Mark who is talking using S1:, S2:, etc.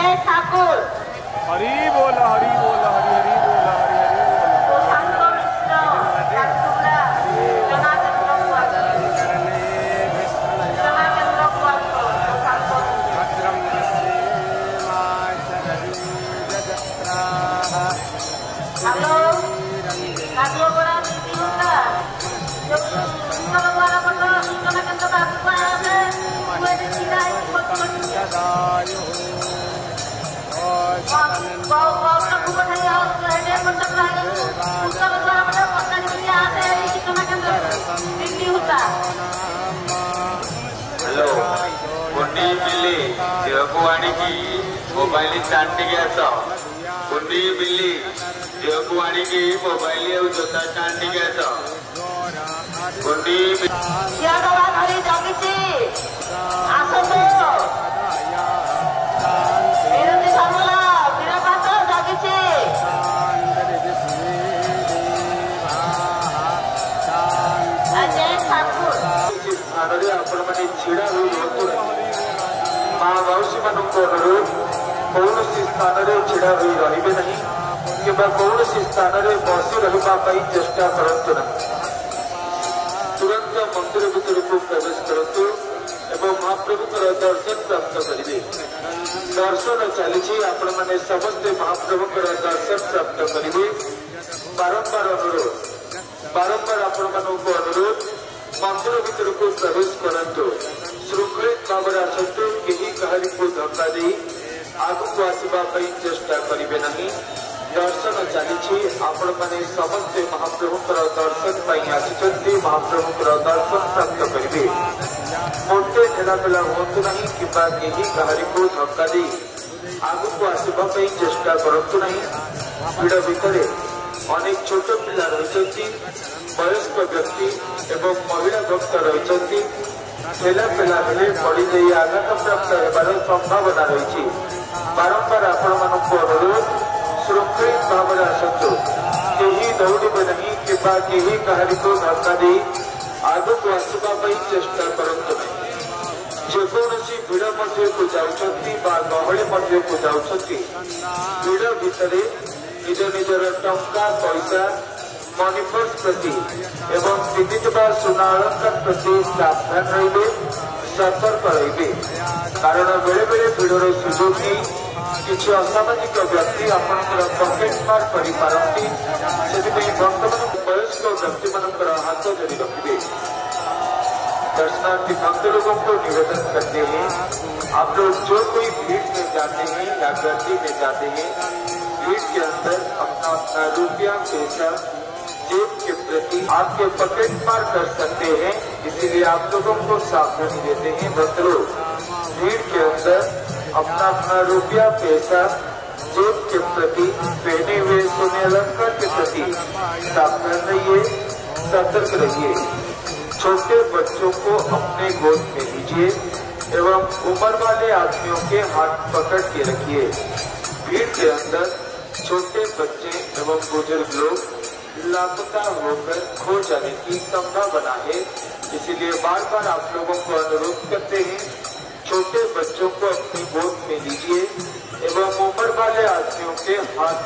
S1: अजय ठाकुर,
S2: हरी बोला हरी बोला हरी हरी बोला हरी हरी बोला।
S1: प्रशांत मिश्र, झारसुगुड़ा, सूचना केंद्र कुआलको, प्रशांत हेलो काटियो बड़ा नीति होता जो सूचना वाला पता सूचना केंद्र का आया है वो देखिए
S3: हेलो गुंडी बिल्ली झीलको आणिकी मोबाइल स्टार्ट टिके आस गुंडी बिल्ली झीलको आणिकी मोबाइल और जोता स्टार्ट टिके आस गुंडी छिड़ा हुई माँ मौसी मान अनुरोध कौन स्थान में छिड़ा हुई रे नहीं कि कौन स्थान में बसी रही चेष्टा करतु ना तुरंत मंदिर भर को प्रवेश करतु एवं महाप्रभु दर्शन प्राप्त करेंगे। दर्शन चली आपण मैंने समस्ते महाप्रभु दर्शन प्राप्त करेंगे। बारंबार अनुरोध बारंबार आपण मानक अनुरोध मंदिर भर को प्रवेश करतु श्रृंखलित भाव आसतु कहीं कहारी को धक्का दे आगु को आसवाई चेष्टा करेंगे नहीं। दर्शन चली आपण मैंने समस्ते महाप्रभु दर्शन आसी महाप्रभु दर्शन प्राप्त करेंगे। मोटे ठेलापेला हूँ नहीं कि कहीं कहारी को धक्का दे आगु को आसवाई चेष्टा करूँ नहीं। भिड़ भितर अनेक छोट पिला रही वयस्क व्यक्ति एवं महिला भक्त रही ठेला पेला बेले पड़ जाए आघात प्राप्त होबार संभावना रही। बारंबार आपण मानक अनुरोध श्रृंखलित भाव आसतु कहीं दौड़े नहीं कि कहीं कहारी को धक्का दे आग को आसवाई चेष्टा करतु नहीं। जेकोसी भिड़ मध्य को जाती गहली मध्य को जाती भिड़ भितर निज निजर टंका पैसा मनीपर्स प्रति एवं पिंधिबा सुना अलंकार प्रति सावधान रहिबे सतर्क रहिबे। कारण बेले बेले भिड़र सुजोग नहीं किसी असामाजिक व्यक्ति आपंकर पकेट मार कर भक्त मान वयस्क व्यक्ति मान हाथ जोड़ी रखिए। दर्शनार्थी भक्त लोगों को निवेदन करते हैं आप लोग जो कोई भीड़ में जाते हैं या गर्दी में जाते हैं भीड़ के अंदर अपना अपना रुपया पैसा जेब के प्रति आपके पकेट मार कर सकते हैं। इसीलिए आप लोगों को सावधानी देते हैं भक्त लोग भीड़ के अंदर अपना अपना रुपया पैसा जेब के प्रति पहने हुए सोने अलंकार के प्रति सावधान रहिए सतर्क रहिए। छोटे बच्चों को अपने गोद में लीजिए एवं उम्र वाले आदमियों के हाथ पकड़ के रखिए। भीड़ के अंदर छोटे बच्चे एवं बुजुर्ग लोग लापता होकर खो जाने की संभावना है। इसीलिए बार बार आप लोगों को अनुरोध करते हैं छोटे बच्चों को अपनी गोद में लीजिए एवं उम्र वाले आदमियों के हाथ